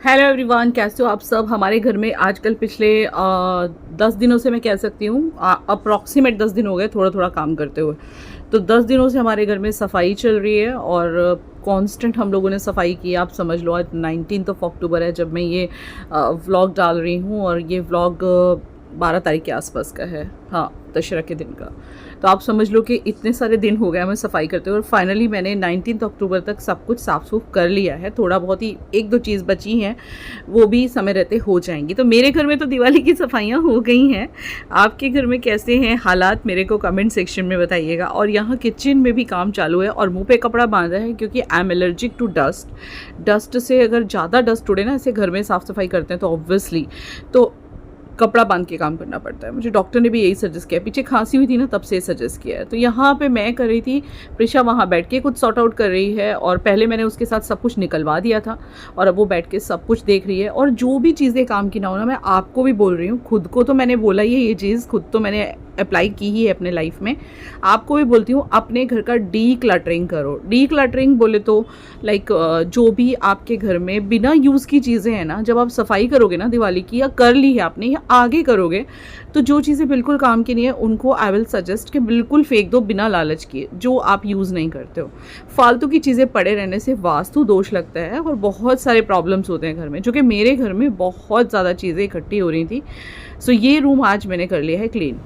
Hello everyone, कैसे हो आप सब। हमारे घर में आजकल पिछले 10 दिनों से मैं कह सकती हूँ, अप्रॉक्सीमेट 10 दिन हो गए थोड़ा थोड़ा काम करते हुए। तो 10 दिनों से हमारे घर में सफाई चल रही है और कांस्टेंट हम लोगों ने सफाई की। आप समझ लो आज 19 अक्टूबर है जब मैं ये व्लॉग डाल रही हूँ और ये व्लॉग 12 तारीख के आसपास का है, हाँ, दशहरा के दिन का। तो आप समझ लो कि इतने सारे दिन हो गए हमें सफाई करते हुए और फाइनली मैंने 19 अक्टूबर तक सब कुछ साफ़ सूफ कर लिया है। थोड़ा बहुत ही एक दो चीज़ बची हैं, वो भी समय रहते हो जाएंगी। तो मेरे घर में तो दिवाली की सफाइयाँ हो गई हैं। आपके घर में कैसे हैं हालात, मेरे को कमेंट सेक्शन में बताइएगा। और यहाँ किचन में भी काम चालू है और मुँह पे कपड़ा बांधा है क्योंकि I am allergic to dust से अगर ज़्यादा डस्ट उड़े ना, ऐसे घर में साफ़ सफाई करते हैं तो ऑब्वियसली तो कपड़ा बांध के काम करना पड़ता है। मुझे डॉक्टर ने भी यही सजेस्ट किया, पीछे खांसी हुई थी ना तब से सजेस्ट किया है। तो यहाँ पे मैं कर रही थी, प्रिशा वहाँ बैठ के कुछ सॉर्ट आउट कर रही है और पहले मैंने उसके साथ सब कुछ निकलवा दिया था और अब वो बैठ के सब कुछ देख रही है। और जो भी चीज़ें काम की ना हो ना, मैं आपको भी बोल रही हूँ, खुद को तो मैंने बोला ही है, ये चीज़ खुद तो मैंने अप्लाई की ही है अपने लाइफ में, आपको भी बोलती हूँ अपने घर का डी क्लटरिंग करो। डी क्लटरिंग बोले तो लाइक जो भी आपके घर में बिना यूज़ की चीज़ें हैं ना, जब आप सफाई करोगे ना दिवाली की, या कर ली है आपने या आगे करोगे, तो जो चीज़ें बिल्कुल काम की नहीं है उनको आई विल सजेस्ट कि बिल्कुल फेंक दो बिना लालच किए, जो आप यूज़ नहीं करते हो। फालतू की चीज़ें पड़े रहने से वास्तु दोष लगता है और बहुत सारे प्रॉब्लम्स होते हैं घर में, जो कि मेरे घर में बहुत ज़्यादा चीज़ें इकट्ठी हो रही थी। सो ये रूम आज मैंने कर लिया है क्लीन।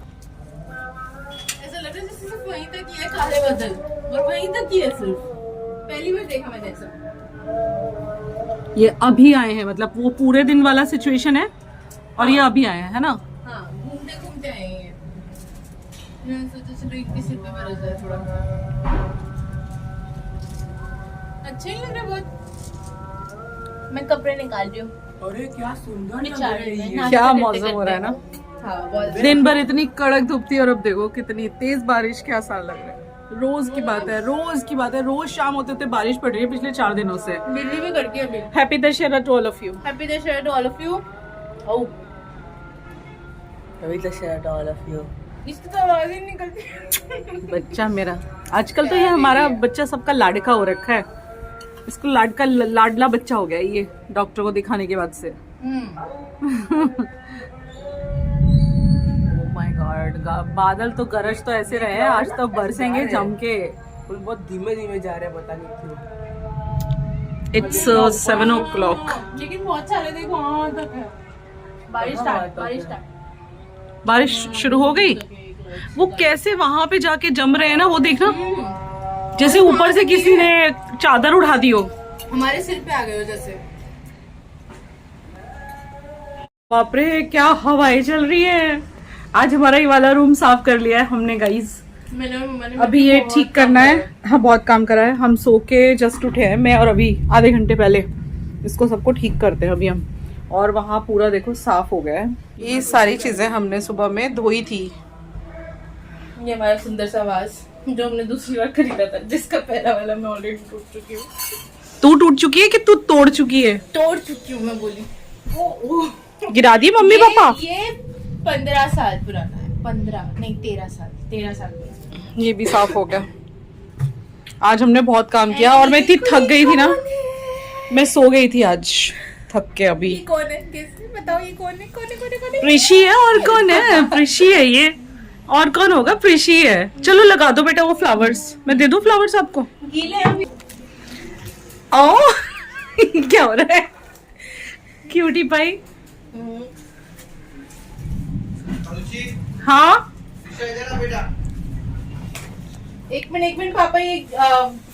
वहीं तक ही है काले बादल, और वहीं तक ही है सिर्फ। पहली बार देखा मैंने ऐसा। ये अभी आए हैं, मतलब वो पूरे दिन वाला सिचुएशन है और ये अभी आए हैं, है ना? हाँ, घूमते घूमते आए हैं। मैंने सोचा चलो एक भी सिर पे बरस जाए थोड़ा। अच्छा ही लग रहा है बहुत। मैं कपड़े निकाल रही हूँ। अरे क्या सुंदर लग निकाल रही रही है। है। क्या मौसम हो रहा है ना। हाँ, बहुत। दिन भर इतनी कड़क धूप थी और अब देखो कितनी तेज बारिश के आसार लग रहे हैं। रोज की बात है, रोज की बात है, रोज शाम होते होते बारिश पड़ रही है पिछले 4 दिनों से। दिल्ली में करती है अभी। Happy Dussehra to all of you. Happy Dussehra to all of you. Oh, happy Dussehra to all of you. इसकी तो आवाज ही नहीं निकलती। बच्चा मेरा आजकल तो ये हमारा बच्चा सबका लाडका हो रखा है। इसको लाडला बच्चा हो गया ये डॉक्टर को दिखाने के बाद से। माय गॉड, बादल तो गरज तो ऐसे रहे, आज तो बरसेंगे जम के। बहुत धीमे धीमे जा रहे हैं, पता नहीं क्यों। It's 7 o'clock। लेकिन बहुत सारे देखो वहाँ तक है। बारिश स्टार्ट, बारिश स्टार्ट। बारिश शुरू हो गई। वो कैसे वहां पे जाके जम रहे हैं ना, वो देखना, जैसे ऊपर से किसी ने चादर उठा दी हो। हमारे सिर पे आ गए हो जैसे। बाप रे, क्या हवाएं चल रही है। आज हमारा ये वाला रूम साफ कर लिया है हमने गाइस। मैंने अभी ये ठीक करना है। हाँ, बहुत काम करा है। हम सो के जस्ट उठे हैं, मैं और अभी आधे घंटे पहले। इसको सबको ठीक करते हैं अभी हम। और वहाँ पूरा देखो साफ हो गया है। ये सारी चीजें हमने सुबह में धोई थी। ये हमारा सुंदर सा वास जो हमने दूसरी बार खरीदा था, जिसका पहला वाला मैं ऑलरेडी टूट चुकी हूँ। तू टूट चुकी है कि तू तोड़ चुकी है? तोड़ चुकी हूँ मैं बोली। गिरा दी मम्मी पापा? ये 15 साल पुराना है। 15 नहीं 13 साल पुराना। ये भी साफ हो गया। आज हमने बहुत काम किया और मैं इतनी थक गई थी ना, मैं सो गई थी आज थक के। अभी ये कौन है? किसने बताओ ये कौन है? कौन है? प्रिशी है, और कौन है? प्रिशी है ये, और कौन होगा? प्रिशी है। चलो लगा दो बेटा वो फ्लावर्स। मैं दे दूं फ्लावर्स आपको? गीले अभी। ओ क्या हो रहा है? Cutie pie. हाँ, एक मिनट पापा, ये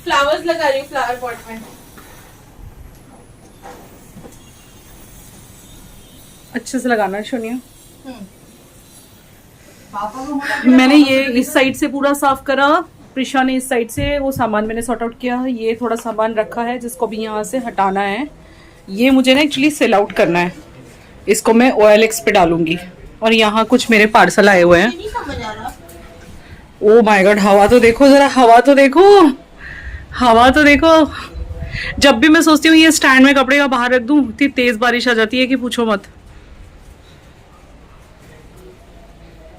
फ्लावर्स लगा रही हूँ फ्लावर पॉट में। अच्छे से लगाना है सोनिया। मैंने ये इस साइड से पूरा साफ करा, प्रिशा ने इस साइड से वो सामान मैंने सॉर्ट आउट किया। ये थोड़ा सामान रखा है जिसको भी यहाँ से हटाना है। ये मुझे ना एक्चुअली सेल आउट करना है, इसको मैं OLX पे डालूंगी। और यहाँ कुछ मेरे पार्सल आए हुए हैं। नहीं समझ आ रहा। ओ माय गॉड, हवा तो देखो जरा, हवा तो देखो, हवा तो देखो। जब भी मैं सोचती हूँ ये स्टैंड में कपड़े का बाहर रख दूं, इतनी तेज बारिश आ जाती है कि पूछो मत।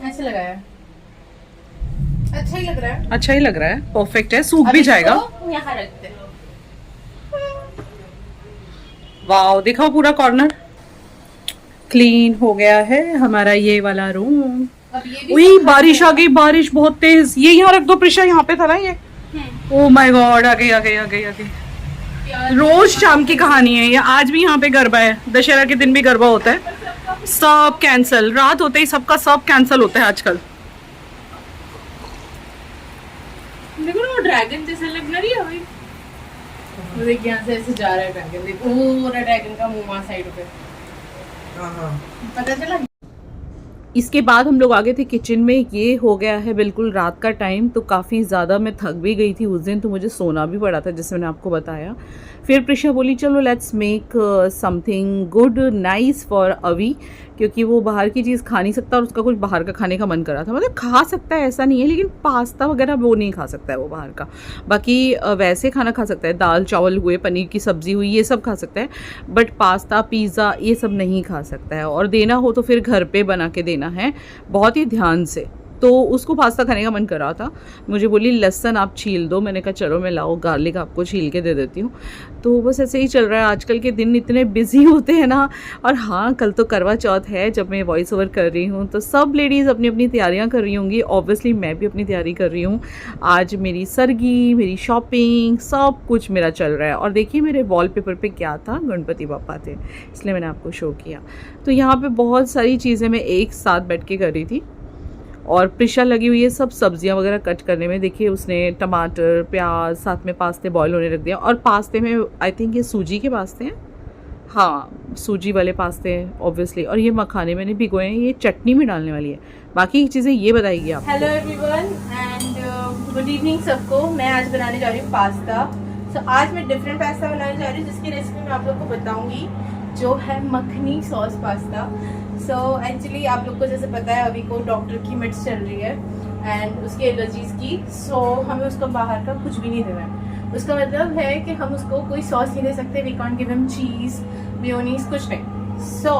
ऐसे लगाया, अच्छा ही लग रहा है। अच्छा ही लग रहा है, परफेक्ट है, सूख भी जाएगा। यहाँ रखते हैं। वाह, देखो पूरा कॉर्नर क्लीन हो गया है हमारा ये वाला रूम। अब ये भी वही बारिश आ गई, बारिश बहुत तेज। ये यहाँ रख दो प्रिशा, यहाँ पे था ना ये। ओ माय गॉड, आ गई आ गई आ गई आ गई। रोज शाम की कहानी है ये। आज भी यहाँ पे गरबा है, दशहरा के दिन भी गरबा होता है। सब कैंसल, रात होते ही सबका सब कैंसल होता है आजकल। देखो ना, वो ड्रैगन जैसे लग रही है अभी। वो देख यहाँ से ऐसे जा रहा है ड्रैगन, देखो पूरा ड्रैगन का मुंह वहाँ साइड पे। पता चला। इसके बाद हम लोग आ गए थे किचन में। ये हो गया है बिल्कुल रात का टाइम, तो काफ़ी ज़्यादा मैं थक भी गई थी उस दिन, तो मुझे सोना भी पड़ा था जैसे मैंने आपको बताया। फिर प्रिशा बोली चलो let's make something good nice for अवी, क्योंकि वो बाहर की चीज़ खा नहीं सकता और उसका कुछ बाहर का खाने का मन कर रहा था। मतलब खा सकता है ऐसा नहीं है, लेकिन पास्ता वगैरह वो नहीं खा सकता है वो बाहर का। बाकी वैसे खाना खा सकता है, दाल चावल हुए, पनीर की सब्ज़ी हुई, ये सब खा सकता है, बट पास्ता पिज़्ज़ा ये सब नहीं खा सकता है। और देना हो तो फिर घर पे बना के देना है बहुत ही ध्यान से। तो उसको पास्ता खाने का मन कर रहा था। मुझे बोली लहसुन आप छील दो, मैंने कहा चलो मैं लाओ गार्लिक आपको छील के दे देती हूँ। तो बस ऐसे ही चल रहा है। आजकल के दिन इतने बिजी होते हैं ना। और हाँ, कल तो करवा चौथ है। जब मैं वॉइस ओवर कर रही हूँ तो सब लेडीज़ अपनी अपनी तैयारियाँ कर रही होंगी। ऑब्वियसली मैं भी अपनी तैयारी कर रही हूँ। आज मेरी सरगी, मेरी शॉपिंग, सब कुछ मेरा चल रहा है। और देखिए मेरे वॉलपेपर पे क्या था, गणपति बप्पा थे, इसलिए मैंने आपको शो किया। तो यहाँ पे बहुत सारी चीज़ें मैं एक साथ बैठ के कर रही थी। और प्रिशा लगी हुई है सब सब्जियां वगैरह कट करने में। देखिए उसने टमाटर, प्याज, साथ में पास्ते बॉईल होने रख दिया। और पास्ते में आई थिंक ये सूजी के पास्ते हैं, हाँ सूजी वाले पास्ते हैं ऑब्वियसली। और ये मखाने मैंने भिगोए हैं, ये चटनी में डालने वाली है। बाकी की चीज़ें ये बताइए आप। Hello everyone and good evening सबको। मैं आज बनाने जा रही हूँ पास्ता। सो आज मैं डिफरेंट पास्ता बनाने जा रही हूँ, जिसकी रेसिपी मैं आप लोग को बताऊंगी, जो है makhani sauce pasta. So actually आप लोग को जैसे पता है अभी को डॉक्टर की मेड्स चल रही है एंड उसकी एलर्जीज की। सो हमें उसको बाहर का कुछ भी नहीं देना है। उसका मतलब है कि हम उसको कोई सॉस नहीं दे सकते। We can't give him cheese, mayonnaise, कुछ नहीं। सो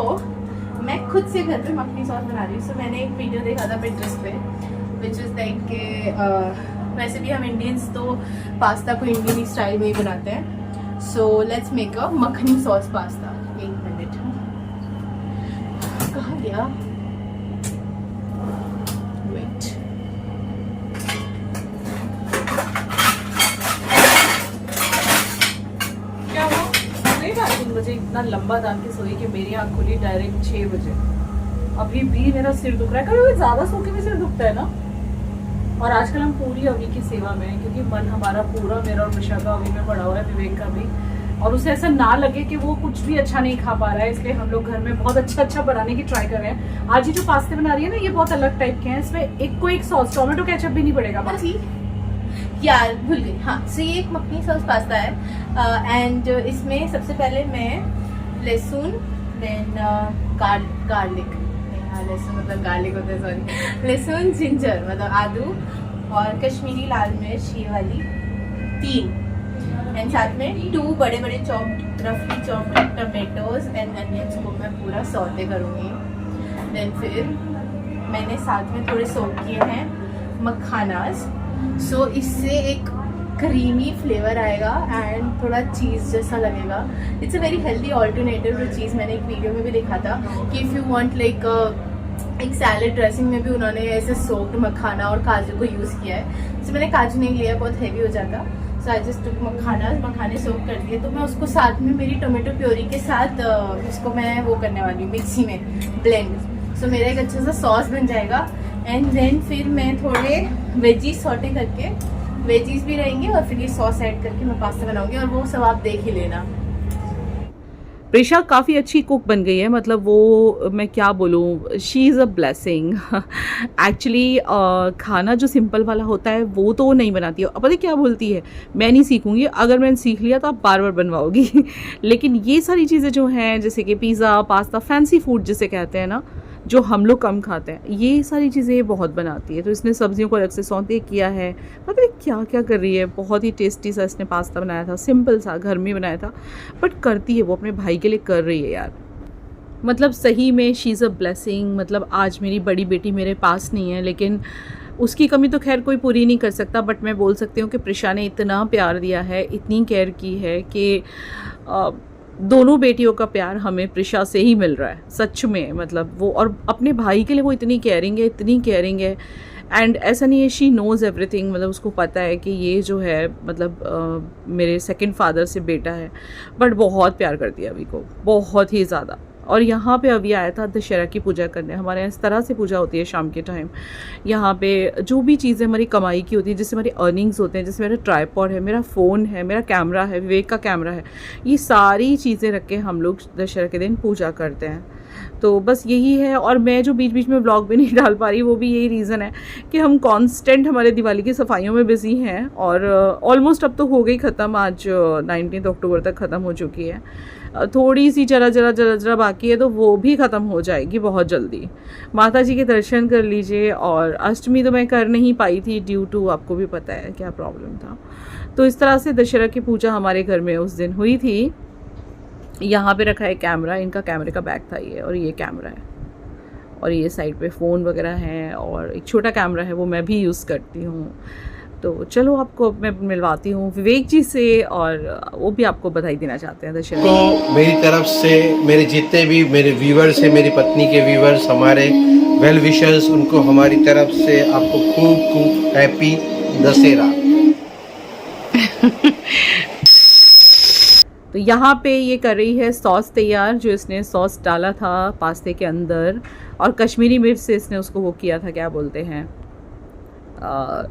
मैं खुद से घर पे मखनी सॉस बना रही हूँ। सो मैंने एक वीडियो देखा था पिंटरेस्ट पे, विच इज़ लाइक वैसे भी हम इंडियंस तो पास्ता को इंडियन स्टाइल में ही बनाते हैं। So let's make a makhani sauce pasta. एक मिनट, कहाँ गया? वेट, क्या हुआ? 3 बजे इतना लंबा दान के सोई कि मेरी आँख खुली डायरेक्ट 6 बजे। अभी भी मेरा सिर दुख रहा है। कभी ज़्यादा सो के भी सिर दुखता है ना। और आजकल हम पूरी अवी की सेवा में हैं, क्योंकि मन हमारा पूरा, मेरा और प्रिशा का अवी में पड़ा हुआ है, विवेक का भी। और उसे ऐसा ना लगे कि वो कुछ भी अच्छा नहीं खा पा रहा है, इसलिए हम लोग घर में बहुत अच्छा बनाने की ट्राई कर रहे हैं। आज ये जो पास्ते बना रही है ना, ये बहुत अलग टाइप के हैं। इसमें एक को एक सॉस, टोमेटो केचप भी नहीं पड़ेगा। बाकी यार भूल गई। हाँ, सो ये एक मखनी सॉस पास्ता है एंड इसमें सबसे पहले मैं लहसुन, देन गार्लिक, लहसुन मतलब गार्लिक होता है, सॉरी, लहसुन, जिंजर मतलब आदू, और कश्मीरी लाल मिर्च ये वाली 3, एंड साथ में 2 बड़े बड़े चॉप्ड, रफली चॉप्ड टमेटोज एंड अनियंस को मैं पूरा सौते करूँगी। देन फिर मैंने साथ में थोड़े सोक किए हैं मखानास। सो इससे एक क्रीमी फ्लेवर आएगा एंड थोड़ा चीज़ जैसा लगेगा। It's a very healthy alternative to cheese. मैंने एक वीडियो में भी देखा था कि इफ़ यू वांट लाइक एक सैलेड ड्रेसिंग में भी उन्होंने ऐसे सोक्ड मखाना और काजू को यूज़ किया है। सो मैंने काजू नहीं लिया, बहुत हैवी हो जाता। सो आई जस्ट टुक मखाने सोक कर दिए। तो मैं उसको साथ में मेरी टोमेटो प्योरी के साथ उसको मैं वो करने वाली हूँ, मिक्सी में ब्लेंड। सो मेरा एक अच्छा सा सॉस बन जाएगा। एंड देन फिर मैं थोड़े वेजीज सॉटे करके, वेजीज भी रहेंगे और फिर ये सॉस ऐड करके मैं पास्ता बनाऊंगी, और वो सब आप देख ही लेना। प्रिशा काफ़ी अच्छी कुक बन गई है। मतलब वो, मैं क्या बोलूँ, she is a blessing. Actually खाना जो सिंपल वाला होता है वो तो वो नहीं बनाती है। अब पता क्या बोलती है, मैं नहीं सीखूंगी, अगर मैंने सीख लिया तो आप बार बार बनवाओगी। लेकिन ये सारी चीज़ें जो हैं, जैसे कि पिज़्ज़ा, पास्ता, फैंसी फूड जिसे कहते हैं ना, जो हम लोग कम खाते हैं, ये सारी चीज़ें बहुत बनाती है। तो इसने सब्जियों को अलग से सौते किया है, पता नहीं क्या क्या कर रही है। बहुत ही टेस्टी सा इसने पास्ता बनाया था, सिंपल सा, घर में बनाया था, बट करती है वो, अपने भाई के लिए कर रही है यार। मतलब सही में शी इज़ अ ब्लेसिंग। मतलब आज मेरी बड़ी बेटी मेरे पास नहीं है, लेकिन उसकी कमी तो खैर कोई पूरी नहीं कर सकता, बट मैं बोल सकती हूँ कि प्रिशा ने इतना प्यार दिया है, इतनी केयर की है कि दोनों बेटियों का प्यार हमें प्रिशा से ही मिल रहा है सच में, मतलब वो, और अपने भाई के लिए वो इतनी केयरिंग है एंड ऐसा नहीं है, शी नोज़ एवरीथिंग, मतलब उसको पता है कि ये जो है मतलब मेरे सेकंड फादर से बेटा है, बट बहुत प्यार करती है अभी को, बहुत ही ज़्यादा। और यहाँ पे अभी आया था दशहरा की पूजा करने, हमारे यहाँ इस तरह से पूजा होती है शाम के टाइम। यहाँ पे जो भी चीज़ें हमारी कमाई की होती है, जैसे हमारी अर्निंग्स होते हैं, जैसे मेरा ट्राइपॉड है, मेरा फ़ोन है, मेरा कैमरा है, विवेक का कैमरा है, ये सारी चीज़ें रख के हम लोग दशहरा के दिन पूजा करते हैं। तो बस यही है। और मैं जो बीच बीच में व्लॉग भी नहीं डाल पा रही, वो भी यही रीज़न है कि हम कांस्टेंट हमारे दिवाली की सफाइयों में बिज़ी हैं, और ऑलमोस्ट अब तो हो गई ख़त्म, आज 19 अक्टूबर तक ख़त्म हो चुकी है। थोड़ी सी जरा बाकी है, तो वो भी ख़त्म हो जाएगी बहुत जल्दी। माता जी के दर्शन कर लीजिए। और अष्टमी तो मैं कर नहीं पाई थी ड्यू टू, आपको भी पता है क्या प्रॉब्लम था। तो इस तरह से दशहरा की पूजा हमारे घर में उस दिन हुई थी। यहाँ पे रखा है कैमरा, इनका कैमरे का बैग था ये, और ये कैमरा है, और ये साइड पे फ़ोन वगैरह है, और एक छोटा कैमरा है वो मैं भी यूज़ करती हूँ। तो चलो आपको मैं मिलवाती हूँ विवेक जी से, और वो भी आपको बधाई देना चाहते हैं दशहरा को मेरी तरफ से, मेरे जितने भी मेरे व्यूवर्स हैं, मेरी पत्नी के व्यूवर्स, हमारे वेल विशर्स, उनको हमारी तरफ से आपको खूब खूब हैप्पी दशहरा। तो यहाँ पे ये कर रही है सॉस तैयार, जो इसने सॉस डाला था पास्ते के अंदर, और कश्मीरी मिर्च से इसने उसको वो किया था, क्या बोलते हैं,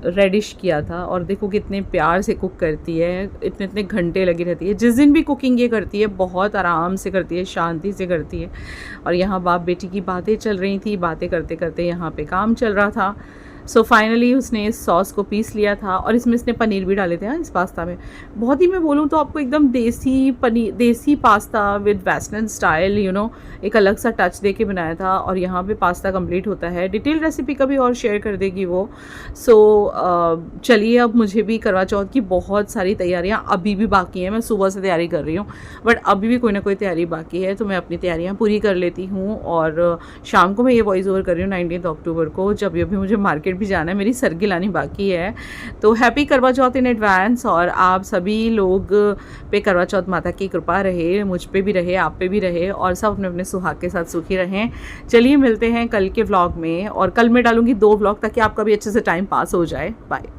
रेडिश किया था। और देखो कितने प्यार से कुक करती है, इतने इतने घंटे लगी रहती है। जिस दिन भी कुकिंग ये करती है बहुत आराम से करती है, शांति से करती है। और यहाँ बाप बेटी की बातें चल रही थी, बातें करते करते यहाँ पे काम चल रहा था। सो फाइनली उसने इस सॉस को पीस लिया था, और इसमें इसने पनीर भी डाले थे इस पास्ता में। बहुत ही, मैं बोलूँ तो आपको एकदम देसी पनीर, देसी pasta with western style, you know, एक अलग सा टच दे के बनाया था। और यहाँ पे पास्ता कंप्लीट होता है। डिटेल रेसिपी कभी और शेयर कर देगी वो। सो चलिए, अब मुझे भी करवा चौथ की बहुत सारी तैयारियाँ अभी भी बाकी हैं। मैं सुबह से तैयारी कर रही हूँ, बट अभी भी कोई ना कोई तैयारी बाकी है, तो मैं अपनी तैयारियाँ पूरी कर लेती हूँ। और शाम को मैं ये वॉइस ओवर कर रही हूँ 19 अक्टूबर को, जब अभी मुझे मार्केट भी जाना है, मेरी सरगी लानी बाकी है। तो हैप्पी करवा चौथ इन एडवांस। और आप सभी लोग पे करवा चौथ माता की कृपा रहे, मुझ पे भी रहे, आप पे भी रहे, और सब अपने अपने सुहाग के साथ सुखी रहें। चलिए मिलते हैं कल के व्लॉग में, और कल मैं डालूंगी 2 व्लॉग ताकि आपका भी अच्छे से टाइम पास हो जाए। बाय।